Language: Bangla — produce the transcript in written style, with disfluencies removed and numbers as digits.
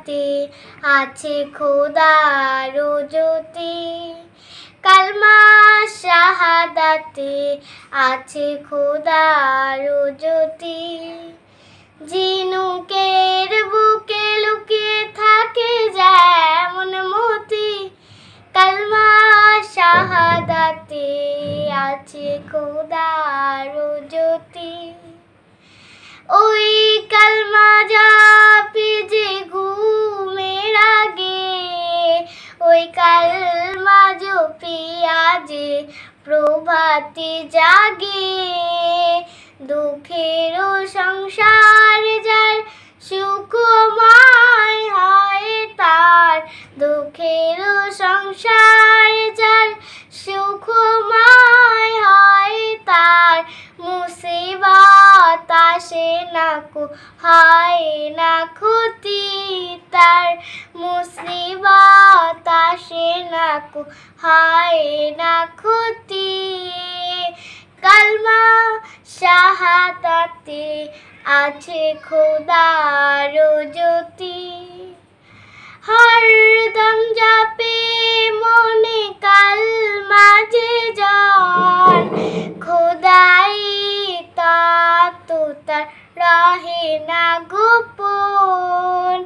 শাহাদাতে আছে খোদার জ্যোতি। কালমা শাহাদাতে আছে খোদার জ্যোতি। ঝিনুকের বুকে লুকিয়ে থাকে যেমন মতি, কালমা শাহাদাতে আছে খোদার জ্যোতি। ওই কালমা জপে যে ঘুমের আগে, ওই কালমা জপিয়া যে প্রভাতে জাগে। দুঃখের সংসার যার সুখময় হয় তার, দুঃখের সংসার যার সুখময় হয় তার। মুসিবত আসে না কো হয় না ক্ষতি তার, মুসিবত আসে না কো হয় না ক্ষতি। কালমা শাহাদাতে আছে খোদার জ্যোতি। হরদম জপে মনে কালমা যে জন, খোদাই তা তো তার রহে না গোপন।